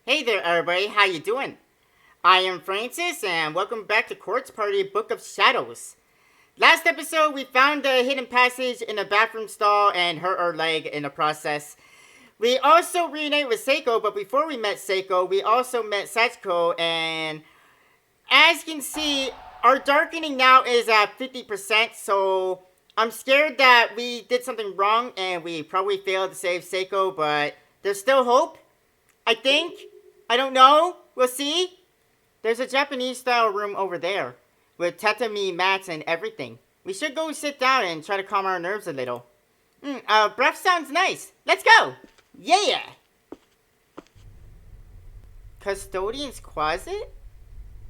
Hey there everybody, how you doing? I am Francis and welcome back to Quartz Party Book of Shadows. Last episode we found the hidden passage in a bathroom stall and hurt our leg in the process. We also reunited with Seiko, but before we met Seiko, we also met Sachiko, and as you can see, our darkening now is at 50%, so I'm scared that we did something wrong and we probably failed to save Seiko, but there's still hope, I think. I don't know. We'll see. There's a Japanese-style room over there, with tatami mats and everything. We should go sit down and try to calm our nerves a little. Breath sounds nice. Let's go! Yeah! Custodian's closet?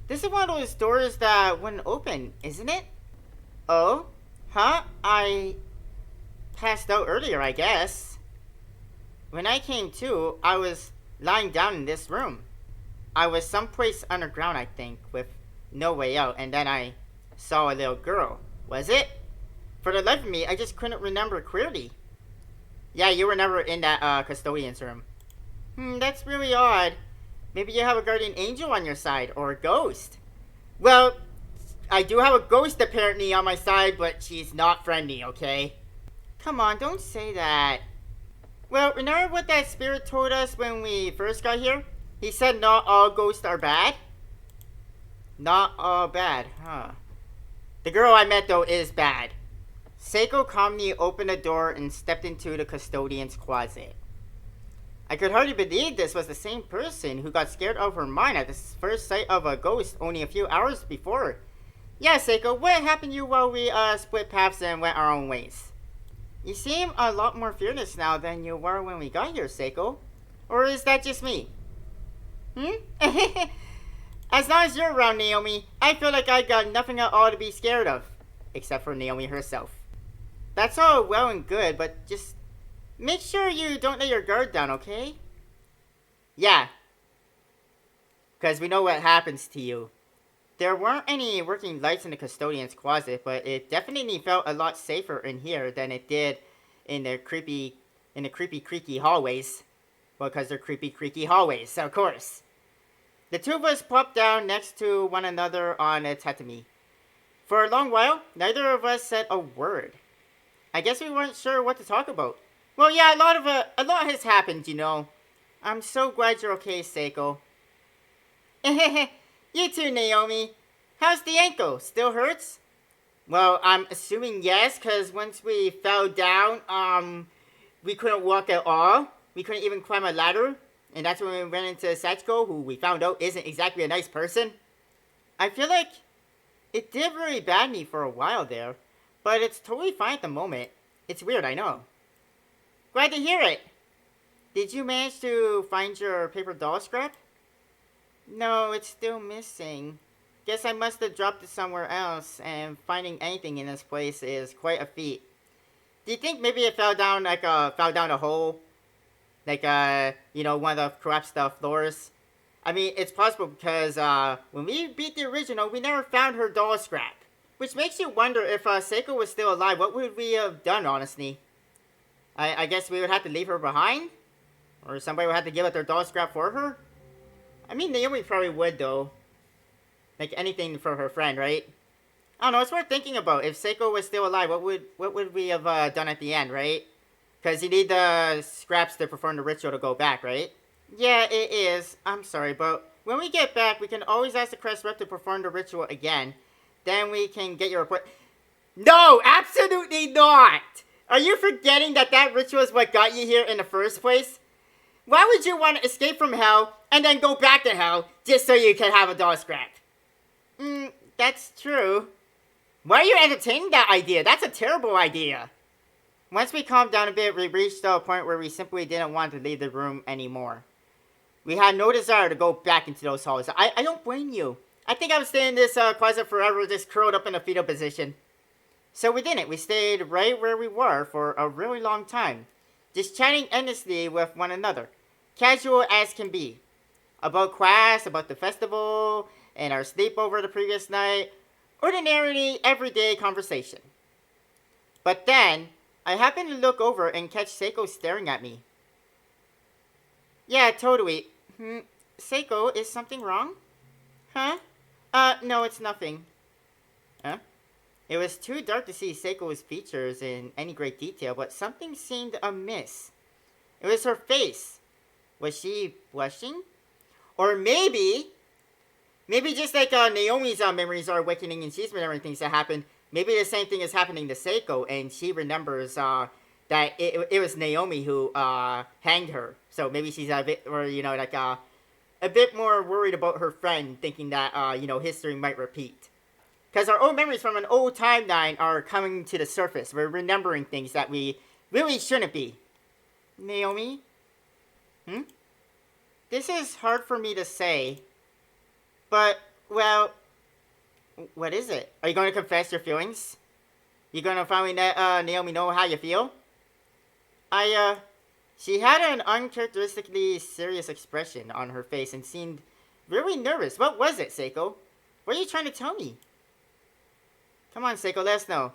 This is one of those doors that wouldn't open, isn't it? Oh? Huh? I passed out earlier, I guess. When I came to, I was lying down in this room. I was someplace underground, I think, with no way out, and then I saw a little girl. Was it? For the life of me, I just couldn't remember clearly. Yeah, you were never in that custodian's room. That's really odd. Maybe you have a guardian angel on your side, or a ghost. Well, I do have a ghost apparently on my side, but she's not friendly, okay? Come on, don't say that. Well, remember what that spirit told us when we first got here? He said not all ghosts are bad? Not all bad, huh? The girl I met, though, is bad. Seiko calmly opened the door and stepped into the custodian's closet. I could hardly believe this was the same person who got scared out of her mind at the first sight of a ghost only a few hours before. Yeah, Seiko, what happened to you while we split paths and went our own ways? You seem a lot more fearless now than you were when we got here, Seiko. Or is that just me? As long as you're around, Naomi, I feel like I got nothing at all to be scared of. Except for Naomi herself. That's all well and good, but just make sure you don't let your guard down, okay? Yeah. Because we know what happens to you. There weren't any working lights in the custodian's closet, but it definitely felt a lot safer in here than it did in the creepy, creaky hallways. Well, because they're creepy, creaky hallways, of course. The two of us plopped down next to one another on a tatami. For a long while, neither of us said a word. I guess we weren't sure what to talk about. Well, yeah, a lot has happened, you know. I'm so glad you're okay, Seiko. You too, Naomi. How's the ankle? Still hurts? Well, I'm assuming yes, because once we fell down, we couldn't walk at all. We couldn't even climb a ladder. And that's when we ran into Sachiko, who we found out isn't exactly a nice person. I feel like it did really bad me for a while there, but it's totally fine at the moment. It's weird, I know. Glad to hear it. Did you manage to find your paper doll scrap? No, it's still missing. Guess I must have dropped it somewhere else, and finding anything in this place is quite a feat. Do you think maybe it fell down a hole? Like, one of the collapsed floors? I mean, it's possible because, when we beat the original, we never found her doll scrap. Which makes you wonder if, Seiko was still alive, what would we have done, honestly? I guess we would have to leave her behind? Or somebody would have to give up their doll scrap for her? I mean, Naomi probably would, though. Like, anything for her friend, right? I don't know, it's worth thinking about. If Seiko was still alive, what would we have done at the end, right? Because you need the scraps to perform the ritual to go back, right? Yeah, it is. I'm sorry, but when we get back, we can always ask the Crest Rep to perform the ritual again. Then we can get your report. No, absolutely not! Are you forgetting that ritual is what got you here in the first place? Why would you want to escape from hell and then go back to hell just so you can have a doll scrap? That's true. Why are you entertaining that idea? That's a terrible idea. Once we calmed down a bit, we reached a point where we simply didn't want to leave the room anymore. We had no desire to go back into those halls. I don't blame you. I think I would stay in this closet forever, just curled up in a fetal position. So we didn't. We stayed right where we were for a really long time, just chatting endlessly with one another, casual as can be. About class, about the festival, and our sleepover the previous night. Ordinarily, everyday conversation. But then, I happened to look over and catch Seiko staring at me. Yeah, totally. Seiko, is something wrong? Huh? No, it's nothing. Huh? It was too dark to see Seiko's features in any great detail, but something seemed amiss. It was her face. Was she blushing? Or maybe just like Naomi's memories are awakening and she's remembering things that happened, maybe the same thing is happening to Seiko and she remembers that it was Naomi who hanged her. So maybe she's a bit, or a bit more worried about her friend, thinking that history might repeat. Because our old memories from an old timeline are coming to the surface. We're remembering things that we really shouldn't be. Naomi? This is hard for me to say. But, well, what is it? Are you going to confess your feelings? You going to finally let Naomi know how you feel? She had an uncharacteristically serious expression on her face and seemed really nervous. What was it, Seiko? What are you trying to tell me? Come on, Seiko, let us know.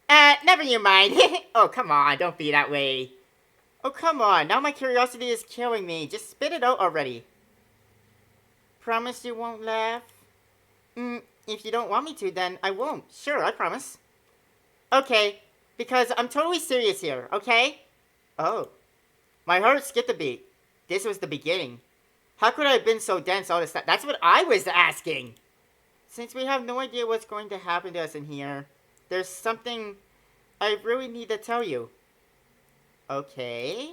Never you mind. Oh, come on, don't be that way. Oh, come on, now my curiosity is killing me. Just spit it out already. Promise you won't laugh? If you don't want me to, then I won't. Sure, I promise. Okay, because I'm totally serious here, okay? Oh. My heart skipped a beat. This was the beginning. How could I have been so dense all this time? That's what I was asking. Since we have no idea what's going to happen to us in here, there's something I really need to tell you. Okay.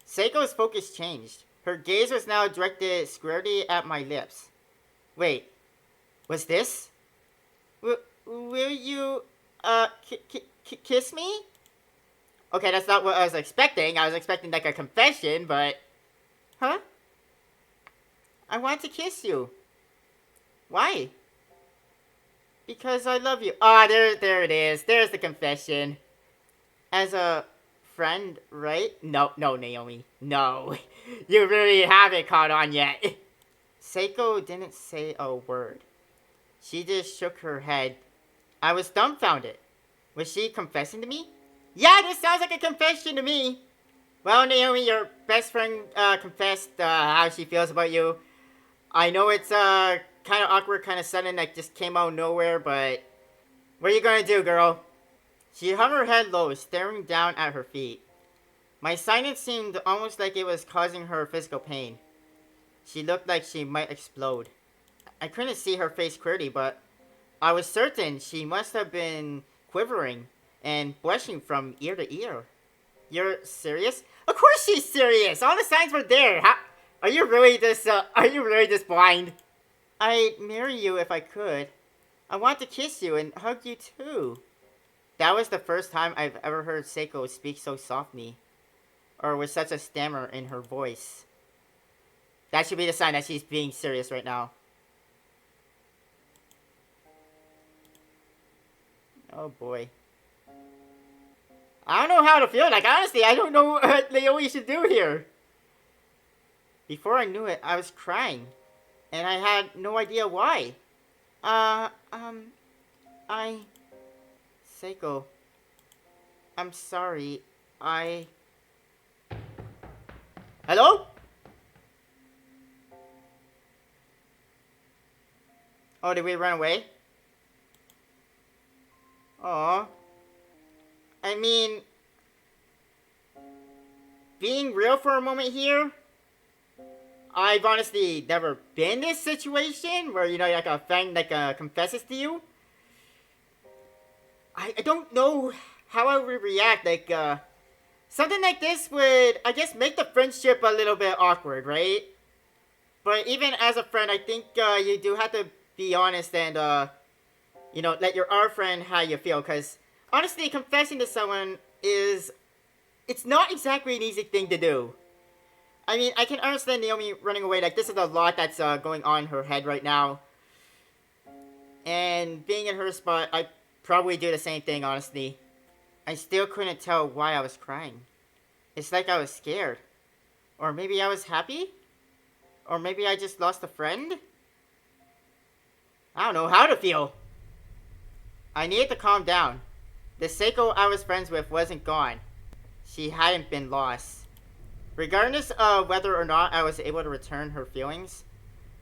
Seiko's focus changed. Her gaze was now directed squarely at my lips. Wait, was this? Will you, kiss me? Okay, that's not what I was expecting. I was expecting like a confession, but... Huh? I want to kiss you. Why? Because I love you. Ah, there it is. There's the confession. As a friend, right? No, Naomi. No. You really haven't caught on yet. Seiko didn't say a word. She just shook her head. I was dumbfounded. Was she confessing to me? Yeah, this sounds like a confession to me. Well, Naomi, your best friend confessed how she feels about you. I know it's kind of awkward, kind of sudden, like just came out of nowhere, but what are you gonna do, girl? She hung her head low, staring down at her feet. My silence seemed almost like it was causing her physical pain. She looked like she might explode. I couldn't see her face clearly, but I was certain she must have been quivering and blushing from ear to ear. You're serious? Of course she's serious! All the signs were there! Are you really this blind? I'd marry you if I could. I want to kiss you and hug you too. That was the first time I've ever heard Seiko speak so softly, or with such a stammer in her voice. That should be the sign that she's being serious right now. Oh boy. I don't know how to feel. Like, honestly, I don't know what Naomi should do here. Before I knew it, I was crying. And I had no idea why. Seiko. I'm sorry. Hello? Oh, did we run away? Aw. I mean, being real for a moment here, I've honestly never been in this situation where, like a friend confesses to you. I don't know how I would react. Like, something like this would, I guess, make the friendship a little bit awkward, right? But even as a friend, I think you do have to be honest and, let our friend how you feel. Because, honestly, confessing to someone it's not exactly an easy thing to do. I mean, I can understand Naomi running away. Like, this is a lot that's going on in her head right now. And being in her spot, I'd probably do the same thing, honestly. I still couldn't tell why I was crying. It's like I was scared. Or maybe I was happy? Or maybe I just lost a friend? I don't know how to feel. I needed to calm down. The Seiko I was friends with wasn't gone. She hadn't been lost. Regardless of whether or not I was able to return her feelings,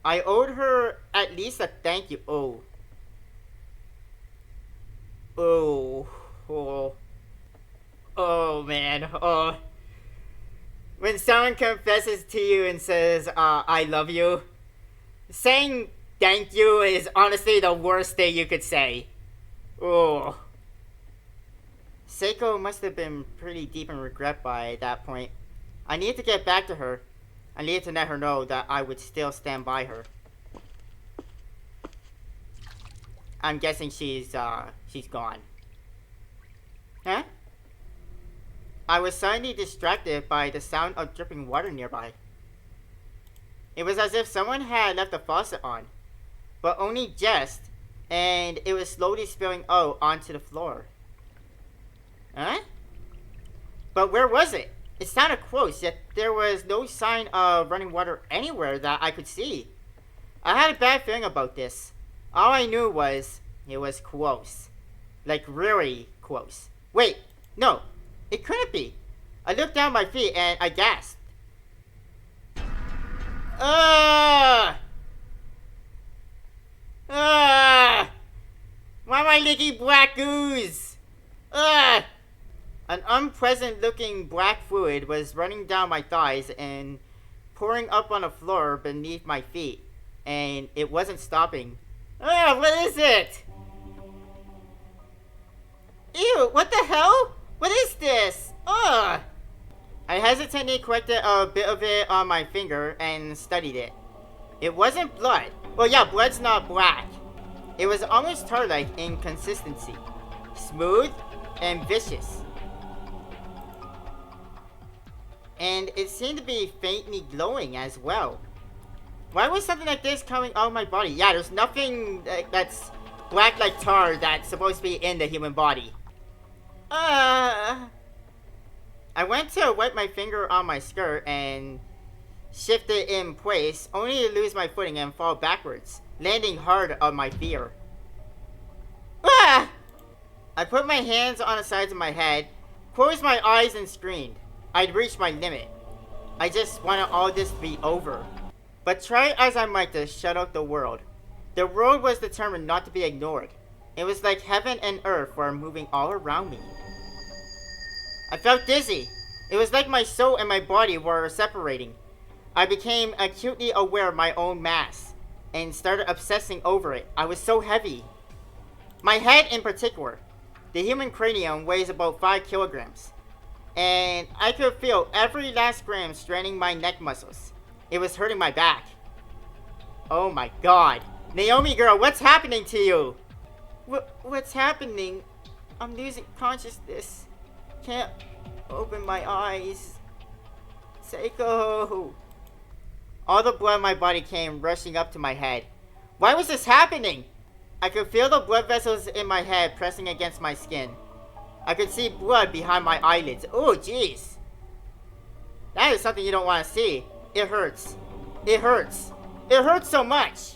I owed her at least a thank you. Oh. Oh. Oh. Oh, man. Oh. When someone confesses to you and says, I love you, saying thank you is honestly the worst thing you could say. Oh. Seiko must have been pretty deep in regret by that point. I needed to get back to her. I needed to let her know that I would still stand by her. I'm guessing she's gone. Huh? I was suddenly distracted by the sound of dripping water nearby. It was as if someone had left the faucet on, but only just, and it was slowly spilling out onto the floor. Huh? But where was it? It sounded close, yet there was no sign of running water anywhere that I could see. I had a bad feeling about this. All I knew was it was close. Like really close. Wait, no, it couldn't be. I looked down my feet and I gasped. Ah! Ah! Why am I leaking black ooze? Ah! An unpleasant-looking black fluid was running down my thighs and pouring up on the floor beneath my feet, and it wasn't stopping. Ah, what is it? Ew, what the hell? What is this? Ugh! I hesitantly collected a bit of it on my finger and studied it. It wasn't blood. Well, yeah, blood's not black. It was almost tar-like in consistency. Smooth and vicious. And it seemed to be faintly glowing as well. Why was something like this coming out of my body? Yeah, there's nothing that's black like tar that's supposed to be in the human body. I went to wipe my finger on my skirt and shift it in place, only to lose my footing and fall backwards, landing hard on my fear. Ah! I put my hands on the sides of my head, closed my eyes and screamed. I'd reached my limit. I just wanted all this to be over. But try as I might to shut out the world was determined not to be ignored. It was like heaven and earth were moving all around me. I felt dizzy. It was like my soul and my body were separating. I became acutely aware of my own mass and started obsessing over it. I was so heavy. My head in particular. The human cranium weighs about 5 kilograms. And I could feel every last gram straining my neck muscles. It was hurting my back. Oh my god. Naomi girl, what's happening to you? What's happening? I'm losing consciousness. Can't open my eyes. Seiko. All the blood in my body came rushing up to my head. Why was this happening? I could feel the blood vessels in my head pressing against my skin. I could see blood behind my eyelids. Oh, jeez. That is something you don't want to see. It hurts. It hurts. It hurts so much.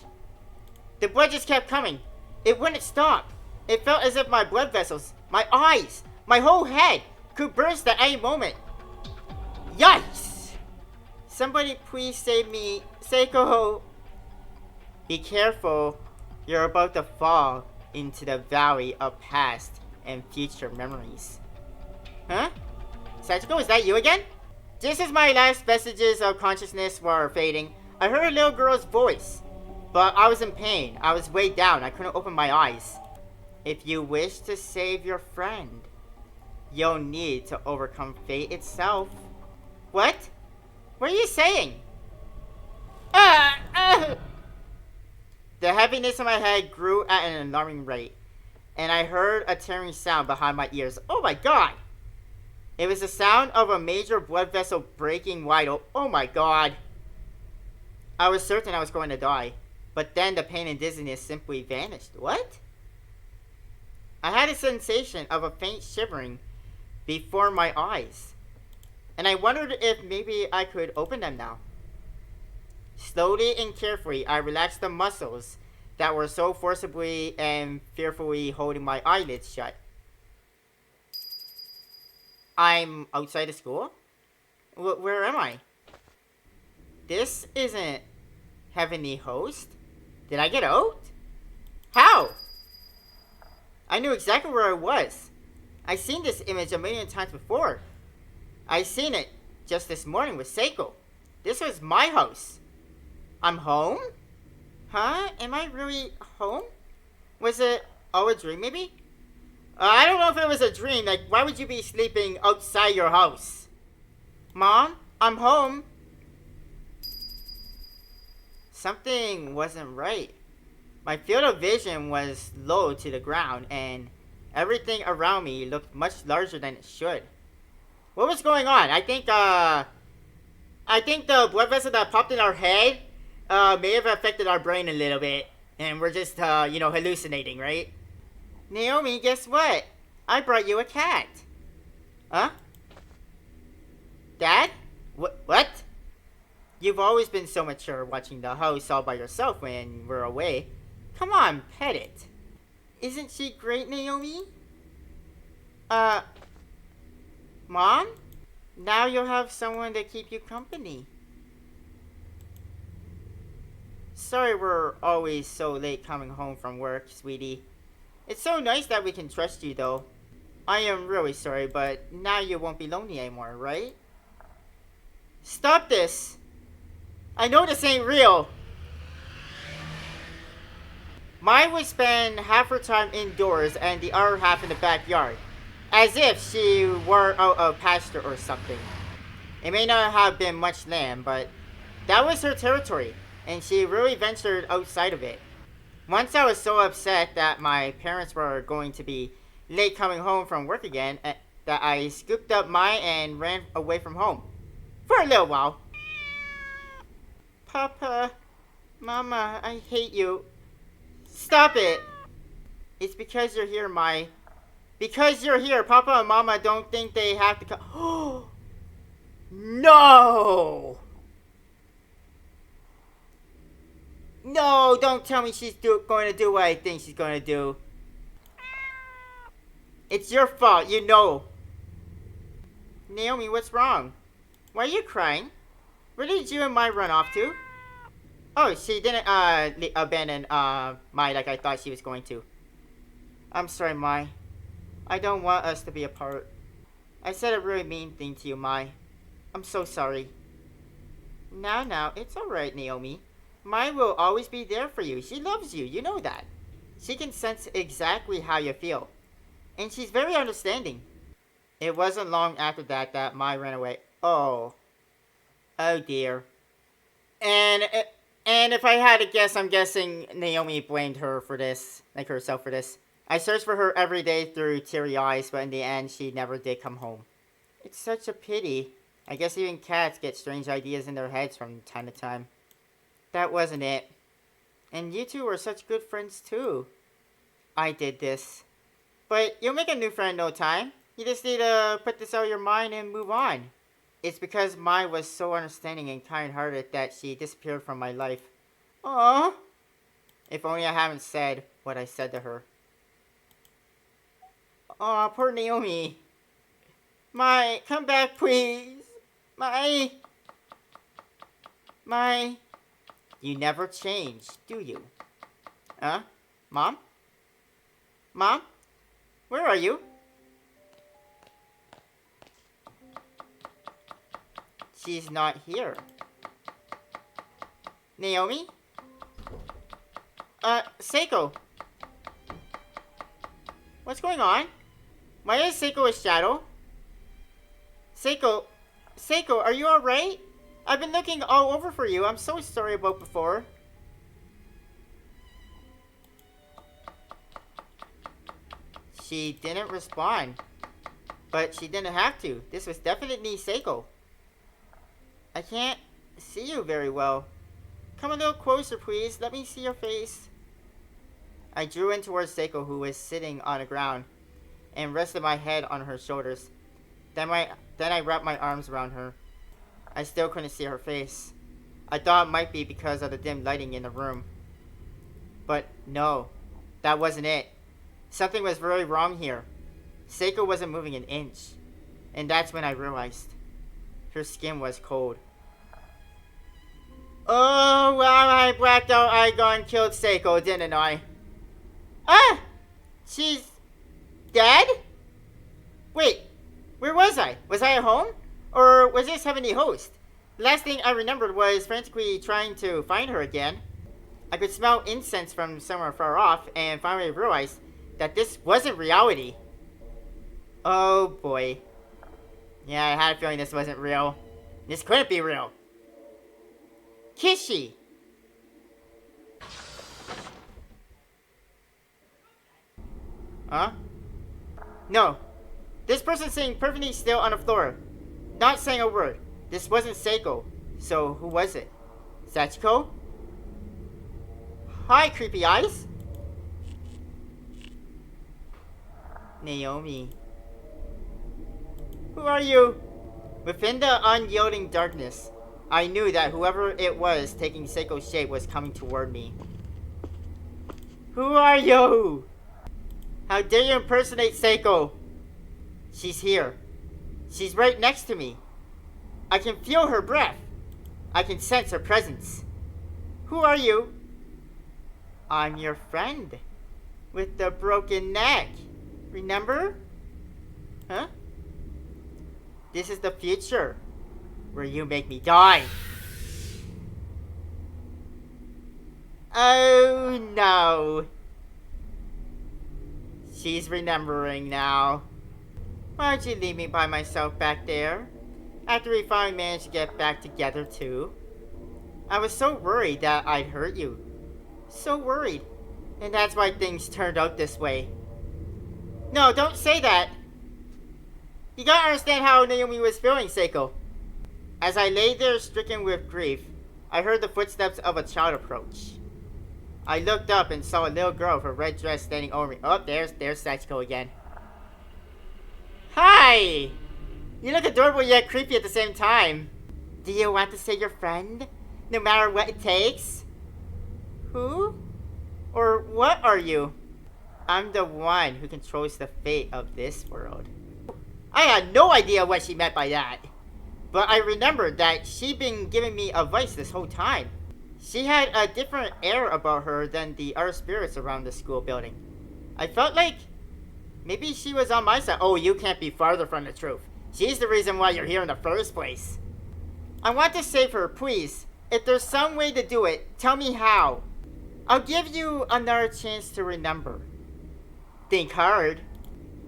The blood just kept coming. It wouldn't stop. It felt as if my blood vessels, my eyes, my whole head could burst at any moment. Yikes! Somebody please save me. Seiko. Be careful. You're about to fall into the valley of past and future memories. Huh? Seiko, is that you again? Just as my last vestiges of consciousness were fading, I heard a little girl's voice. But I was in pain. I was weighed down. I couldn't open my eyes. If you wish to save your friend, you'll need to overcome fate itself. What? What are you saying? The heaviness in my head grew at an alarming rate, and I heard a tearing sound behind my ears. Oh my god! It was the sound of a major blood vessel breaking wide open. Oh my god! I was certain I was going to die, but then the pain and dizziness simply vanished. What? I had a sensation of a faint shivering before my eyes, and I wondered if maybe I could open them now. Slowly and carefully, I relaxed the muscles that were so forcibly and fearfully holding my eyelids shut. I'm outside of school? Where am I? This isn't Heavenly Host. Did I get out? How? I knew exactly where I was. I've seen this image a million times before. I seen it just this morning with Seiko. This was my house. I'm home? Huh? Am I really home? Was it all a dream, maybe? I don't know if it was a dream. Like, why would you be sleeping outside your house? Mom, I'm home. Something wasn't right. My field of vision was low to the ground, and everything around me looked much larger than it should. What was going on? I think the blood vessel that popped in our head may have affected our brain a little bit, and we're just hallucinating, right? Naomi, guess what? I brought you a cat. Huh? Dad? What? You've always been so mature watching the house all by yourself when we're away. Come on, pet it. Isn't she great, Naomi? Mom? Now you'll have someone to keep you company. Sorry we're always so late coming home from work, sweetie. It's so nice that we can trust you, though. I am really sorry, but now you won't be lonely anymore, right? Stop this! I know this ain't real! Mai would spend half her time indoors and the other half in the backyard, as if she were out of pasture or something. It may not have been much land, but that was her territory, and she really ventured outside of it. Once I was so upset that my parents were going to be late coming home from work again, that I scooped up Mai and ran away from home. For a little while. Papa, Mama, I hate you. Stop it! It's because you're here, Mai. Because you're here, Papa and Mama don't think they have to come. No! No, don't tell me she's going to do what I think she's going to do. It's your fault, you know. Naomi, what's wrong? Why are you crying? Where did you and Mai run off to? Oh, she didn't abandon Mai like I thought she was going to. I'm sorry, Mai. I don't want us to be apart. I said a really mean thing to you, Mai. I'm so sorry. Now, it's alright, Naomi. Mai will always be there for you. She loves you, you know that. She can sense exactly how you feel. And she's very understanding. It wasn't long after that Mai ran away. Oh dear. And if I had to guess, I'm guessing Naomi blamed her for this, like herself for this. I searched for her every day through teary eyes, but in the end, she never did come home. It's such a pity. I guess even cats get strange ideas in their heads from time to time. That wasn't it. And you two were such good friends too. I did this. But you'll make a new friend in no time. You just need to put this out of your mind and move on. It's because Mai was so understanding and kind-hearted that she disappeared from my life. Aww. If only I haven't said what I said to her. Aw, poor Naomi. Mai, come back, please. Mai. You never change, do you? Huh? Mom? Mom? Where are you? She's not here. Naomi? Seiko. What's going on? Why is Seiko a shadow? Seiko, are you alright? I've been looking all over for you. I'm so sorry about before. She didn't respond. But she didn't have to. This was definitely Seiko. I can't see you very well. Come a little closer, please. Let me see your face. I drew in towards Seiko, who was sitting on the ground, and rested my head on her shoulders. Then I wrapped my arms around her. I still couldn't see her face. I thought it might be because of the dim lighting in the room. But no, that wasn't it. Something was very wrong here. Seiko wasn't moving an inch. And that's when I realized. Her skin was cold. Oh, well, I blacked out. I gone killed Seiko, didn't I? Ah! She's dead? Wait, where was I? Was I at home? Or was this Heavenly Host? The last thing I remembered was frantically trying to find her again. I could smell incense from somewhere far off and finally realized that this wasn't reality. Oh boy. Yeah, I had a feeling this wasn't real. This couldn't be real. Kishi! Huh? No. This person's sitting perfectly still on the floor, not saying a word. This wasn't Seiko. So who was it? Sachiko? Hi, creepy eyes. Naomi. Who are you? Within the unyielding darkness, I knew that whoever it was taking Seiko's shape was coming toward me. Who are you? How dare you impersonate Seiko? She's here. She's right next to me. I can feel her breath. I can sense her presence. Who are you? I'm your friend. With the broken neck. Remember? Huh? This is the future. Where you make me die. Oh no. She's remembering now. Why'd you leave me by myself back there? After we finally managed to get back together too. I was so worried that I'd hurt you. So worried. And that's why things turned out this way. No, don't say that. You gotta understand how Naomi was feeling, Seiko. As I lay there stricken with grief, I heard the footsteps of a child approach. I looked up and saw a little girl with a red dress standing over me. Oh, there's Sachiko again. Hi! You look adorable yet creepy at the same time. Do you want to stay your friend? No matter what it takes? Who? Or what are you? I'm the one who controls the fate of this world. I had no idea what she meant by that. But I remembered that she'd been giving me advice this whole time. She had a different air about her than the other spirits around the school building. I felt like maybe she was on my side. Oh, you can't be farther from the truth. She's the reason why you're here in the first place. I want to save her, please. If there's some way to do it, tell me how. I'll give you another chance to remember. Think hard.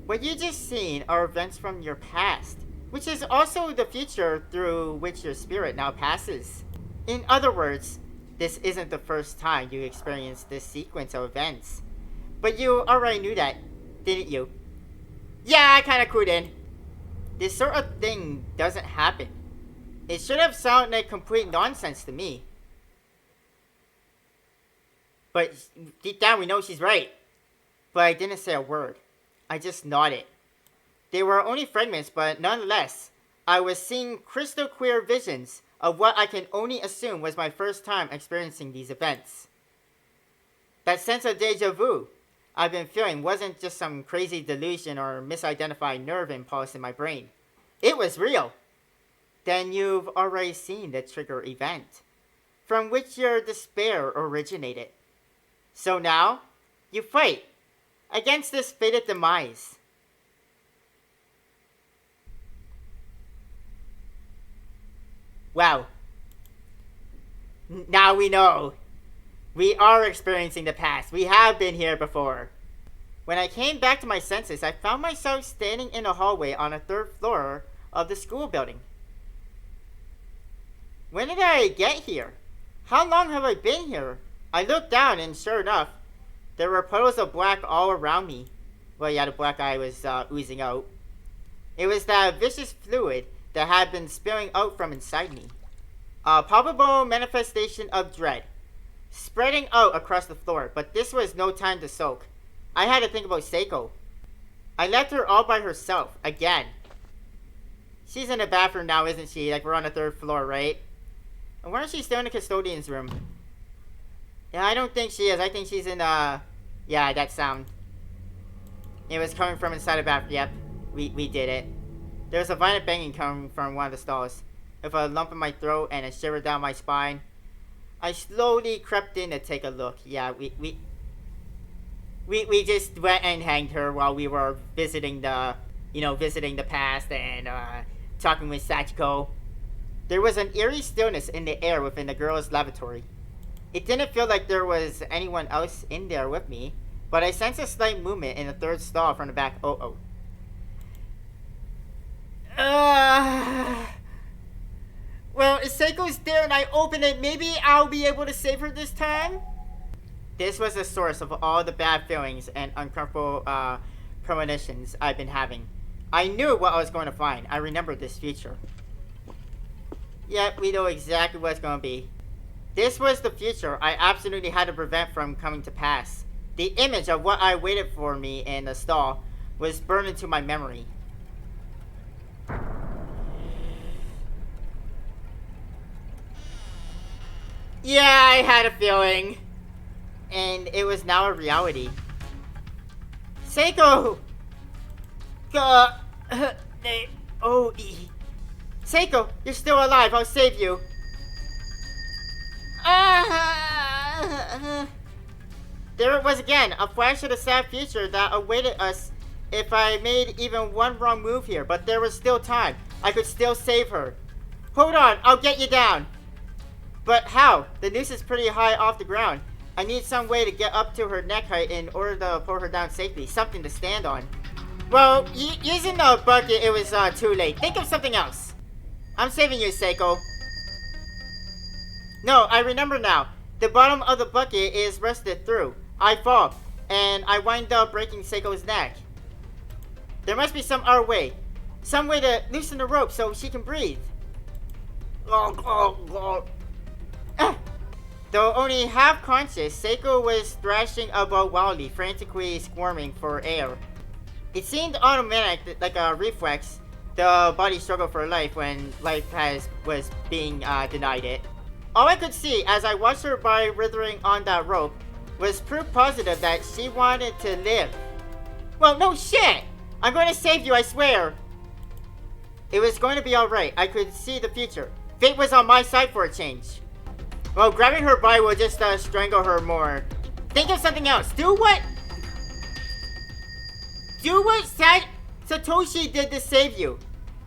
What you just seen are events from your past, which is also the future through which your spirit now passes. In other words, this isn't the first time you experienced this sequence of events. But you already knew that, didn't you? Yeah, I kinda clued in. This sort of thing doesn't happen. It should have sounded like complete nonsense to me. But deep down we know she's right. But I didn't say a word. I just nodded. They were only fragments, but nonetheless, I was seeing crystal clear visions of what I can only assume was my first time experiencing these events. That sense of deja vu I've been feeling wasn't just some crazy delusion or misidentified nerve impulse in my brain. It was real. Then you've already seen the trigger event, from which your despair originated. So now, you fight against this fated demise. Wow. Now we know. We are experiencing the past. We have been here before. When I came back to my senses, I found myself standing in a hallway on the third floor of the school building. When did I get here? How long have I been here? I looked down and sure enough, there were puddles of black all around me. Well, yeah, the black eye was oozing out. It was that vicious fluid that had been spilling out from inside me. A palpable manifestation of dread, spreading out across the floor, but this was no time to soak. I had to think about Seiko. I left her all by herself, again. She's in the bathroom now, isn't she? Like, we're on the third floor, right? I wonder if she's still in the custodian's room. Yeah, I don't think she is. I think she's in, yeah, that sound. It was coming from inside the bathroom. Yep, we did it. There was a violent banging coming from one of the stalls. with a lump in my throat and a shiver down my spine. I slowly crept in to take a look. Yeah, we just went and hanged her while we were visiting the past and talking with Sachiko. There was an eerie stillness in the air within the girl's lavatory. It didn't feel like there was anyone else in there with me, but I sensed a slight movement in the third stall from the back. Well, if Seiko's there and I open it, maybe I'll be able to save her this time? This was the source of all the bad feelings and uncomfortable premonitions I've been having. I knew what I was going to find. I remembered this future. Yep, we know exactly what it's going to be. This was the future I absolutely had to prevent from coming to pass. The image of what I waited for me in the stall was burned into my memory. Yeah, I had a feeling. And it was now a reality. Seiko! Seiko, you're still alive. I'll save you. There it was again, a flash of the sad future that awaited us if I made even one wrong move here. But there was still time. I could still save her. Hold on, I'll get you down. But how? The noose is pretty high off the ground. I need some way to get up to her neck height in order to pull her down safely. Something to stand on. Well, using the bucket, it was too late. Think of something else. I'm saving you, Seiko. No, I remember now. The bottom of the bucket is rusted through. I fall, and I wind up breaking Seiko's neck. There must be some other way. Some way to loosen the rope so she can breathe. Though only half conscious, Seiko was thrashing about wildly, frantically squirming for air. It seemed automatic, like a reflex. The body struggled for life when life was being denied it. All I could see as I watched her body writhing on that rope was proof positive that she wanted to live. Well, no shit! I'm going to save you, I swear! It was going to be alright. I could see the future. Fate was on my side for a change. Well, grabbing her body will just strangle her more. Think of something else. Do what Satoshi did to save you.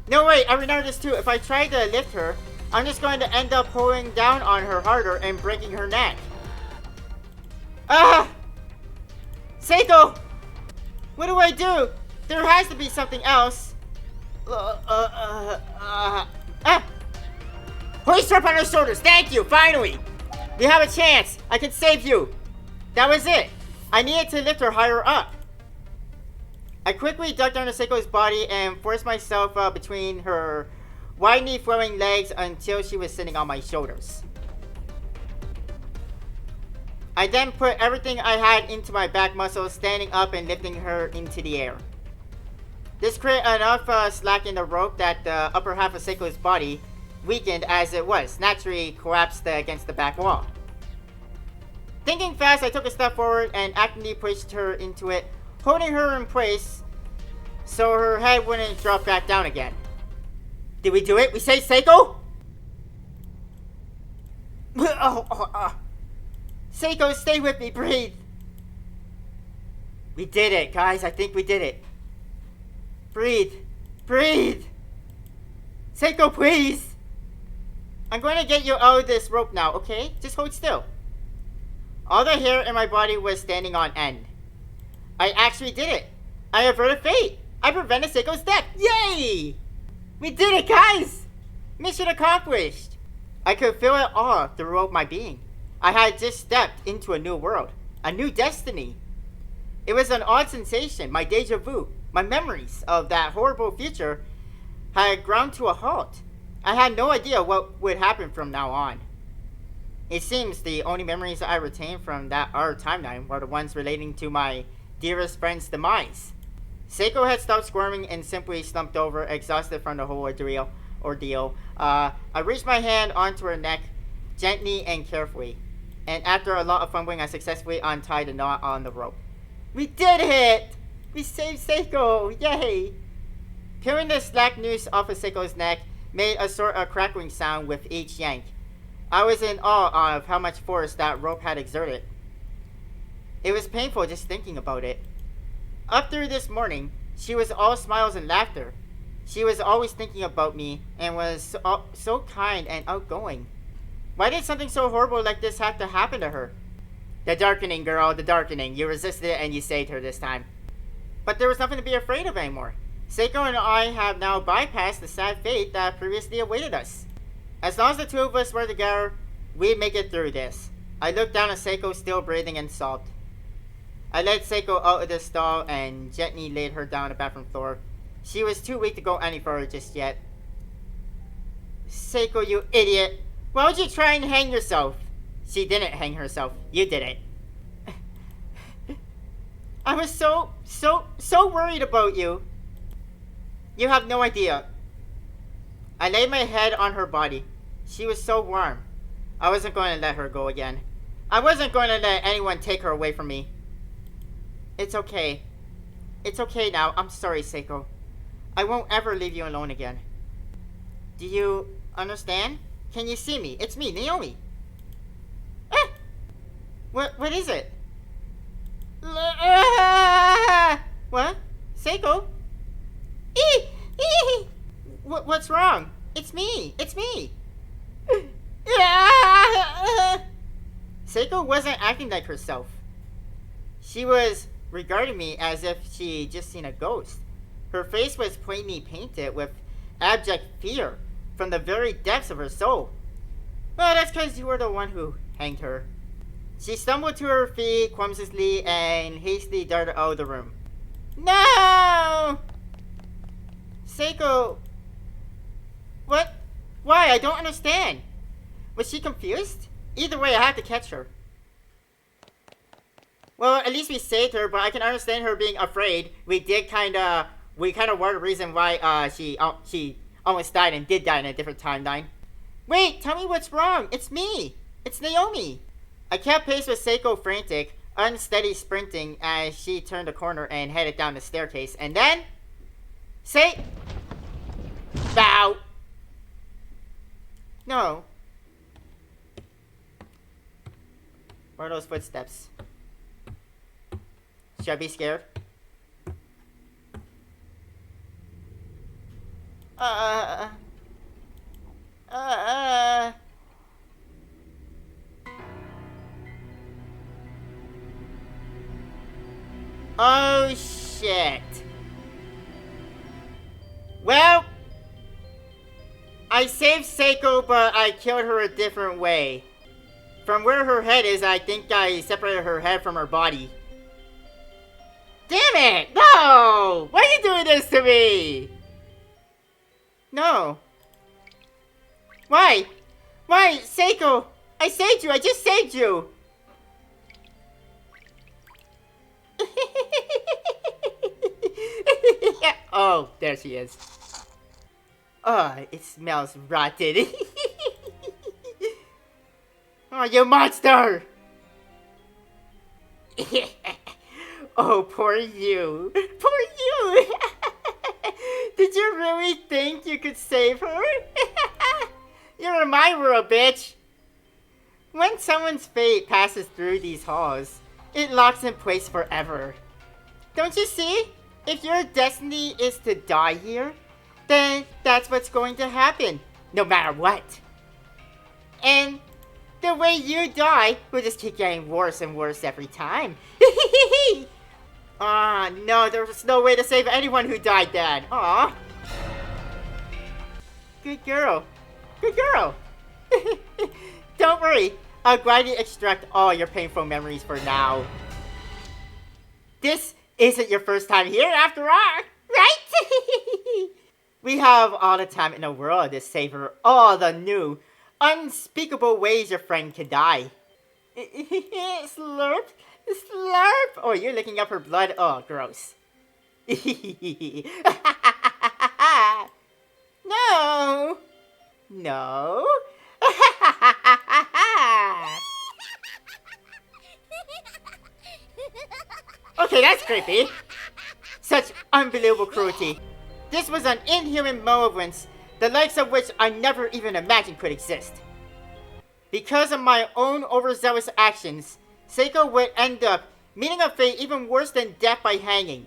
No, wait, I remember this too. If I try to lift her, I'm just going to end up pulling down on her harder and breaking her neck. Seiko! What do I do? There has to be something else. Hoist her up on her shoulders. Thank you, finally. We have a chance. I can save you. That was it. I needed to lift her higher up. I quickly ducked under Seiko's body and forced myself between her widely flowing legs until she was sitting on my shoulders. I then put everything I had into my back muscles, standing up and lifting her into the air. This created enough slack in the rope that the upper half of Seiko's body, weakened as it was, naturally collapsed against the back wall. Thinking fast, I took a step forward and actively pushed her into it, holding her in place so her head wouldn't drop back down again. Did we do it? We saved Seiko? Seiko, stay with me, breathe. We did it, guys. I think we did it. Breathe. Breathe. Seiko, please. I'm going to get you out of this rope now, okay? Just hold still. All the hair in my body was standing on end. I actually did it. I averted fate. I prevented Seiko's death. Yay! We did it, guys! Mission accomplished. I could feel it all throughout my being. I had just stepped into a new world. A new destiny. It was an odd sensation. My deja vu, my memories of that horrible future had ground to a halt. I had no idea what would happen from now on. It seems the only memories I retained from that other timeline were the ones relating to my dearest friend's demise. Seiko had stopped squirming and simply slumped over, exhausted from the whole ordeal. I reached my hand onto her neck, gently and carefully. And after a lot of fumbling, I successfully untied the knot on the rope. We did it! We saved Seiko! Yay! Peeling the slack noose off of Seiko's neck, made a sort of crackling sound with each yank. I was in awe of how much force that rope had exerted. It was painful just thinking about it. Up through this morning, she was all smiles and laughter. She was always thinking about me and was so kind and outgoing. Why did something so horrible like this have to happen to her? The darkening, girl, the darkening. You resisted it and you saved her this time. But there was nothing to be afraid of anymore. Seiko and I have now bypassed the sad fate that previously awaited us. As long as the two of us were together, we'd make it through this. I looked down at Seiko, still breathing, and sobbed. I led Seiko out of the stall and gently laid her down on the bathroom floor. She was too weak to go any further just yet. Seiko, you idiot. Why would you try and hang yourself? She didn't hang herself. You did it. I was so worried about you. You have no idea. I laid my head on her body. She was so warm. I wasn't going to let her go again. I wasn't going to let anyone take her away from me. It's okay. It's okay now. I'm sorry, Seiko. I won't ever leave you alone again. Do you understand? Can you see me? It's me, Naomi. Ah! What is it? What? Seiko? What's wrong? It's me. It's me. Seiko wasn't acting like herself. She was regarding me as if she'd just seen a ghost. Her face was plainly painted with abject fear from the very depths of her soul. Well, that's because you were the one who hanged her. She stumbled to her feet clumsily and hastily darted out of the room. No! Seiko... What? Why? I don't understand. Was she confused? Either way, I had to catch her. Well, at least we saved her, but I can understand her being afraid. We kind of were the reason why she almost died and did die in a different timeline. Wait, tell me what's wrong. It's me. It's Naomi. I kept pace with Seiko, frantic, unsteady sprinting as she turned the corner and headed down the staircase. And then... Bow! No. What are those footsteps? Should I be scared? Oh, shit. Well, I saved Seiko, but I killed her a different way. From where her head is, I think I separated her head from her body. Damn it! No! Why are you doing this to me? No. Why? Why, Seiko? I saved you! I just saved you! Oh, there she is. Oh, it smells rotten. Oh, you monster! Oh, poor you. Poor you! Did you really think you could save her? You're in my world, bitch! When someone's fate passes through these halls, it locks in place forever. Don't you see? If your destiny is to die here, then that's what's going to happen, no matter what. And the way you die will just keep getting worse and worse every time. No, there was no way to save anyone who died then. Aw. Good girl. Good girl. Don't worry, I'll gladly extract all your painful memories for now. This isn't your first time here after all, right? We have all the time in the world to savor all the new, unspeakable ways your friend can die. Slurp? Slurp! Oh, you're licking up her blood? Oh, gross. No! No! Okay, that's creepy. Such unbelievable cruelty. This was an inhuman malevolence the likes of which I never even imagined could exist. Because of my own overzealous actions, Seiko would end up meeting a fate even worse than death by hanging.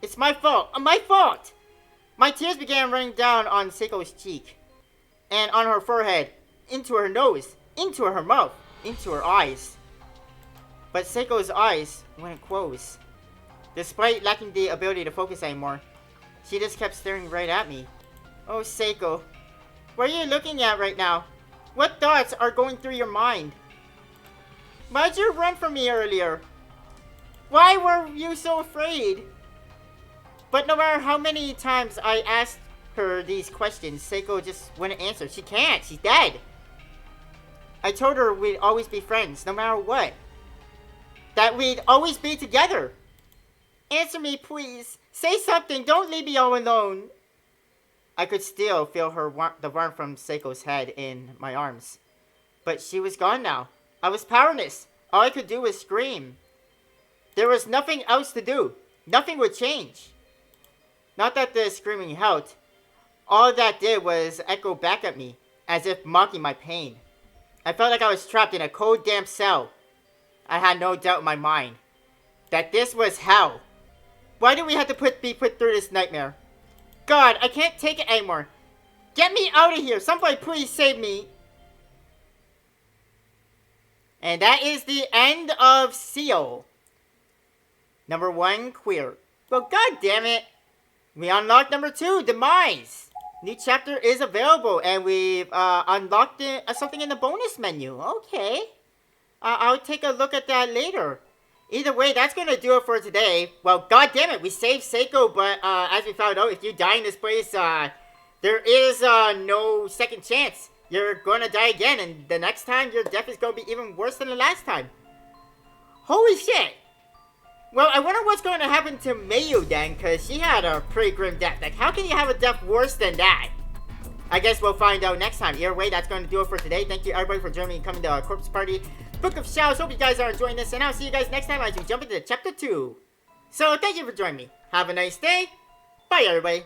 It's my fault. My fault! My tears began running down on Seiko's cheek, and on her forehead, into her nose, into her mouth, into her eyes. But Seiko's eyes wouldn't close. Despite lacking the ability to focus anymore, she just kept staring right at me. Oh, Seiko, what are you looking at right now? What thoughts are going through your mind? Why'd you run from me earlier? Why were you so afraid? But no matter how many times I asked her these questions, Seiko just wouldn't answer. She can't. She's dead. I told her we'd always be friends, no matter what. That we'd always be together. Answer me, please. Say something. Don't leave me all alone. I could still feel the warmth from Seiko's head in my arms. But she was gone now. I was powerless. All I could do was scream. There was nothing else to do. Nothing would change. Not that the screaming helped. All that did was echo back at me, as if mocking my pain. I felt like I was trapped in a cold, damp cell. I had no doubt in my mind that this was hell. Why did we have to be put through this nightmare? God, I can't take it anymore. Get me out of here. Somebody please save me. And that is the end of Seal. Number 1, Queer. Well, god damn it. We unlocked number 2, Demise. New chapter is available, and we've unlocked something in the bonus menu. Okay. I'll take a look at that later. Either way, that's going to do it for today. Well, god damn it, we saved Seiko, but as we found out, if you die in this place, there is no second chance. You're going to die again, and the next time, your death is going to be even worse than the last time. Holy shit. Well, I wonder what's going to happen to Mayu then, because she had a pretty grim death. Like, how can you have a death worse than that? I guess we'll find out next time. Either way, that's going to do it for today. Thank you, everybody, for joining me and coming to our Corpse Party Book of Shadows. Hope you guys are enjoying this, and I'll see you guys next time as we jump into Chapter 2. So, thank you for joining me. Have a nice day. Bye, everybody.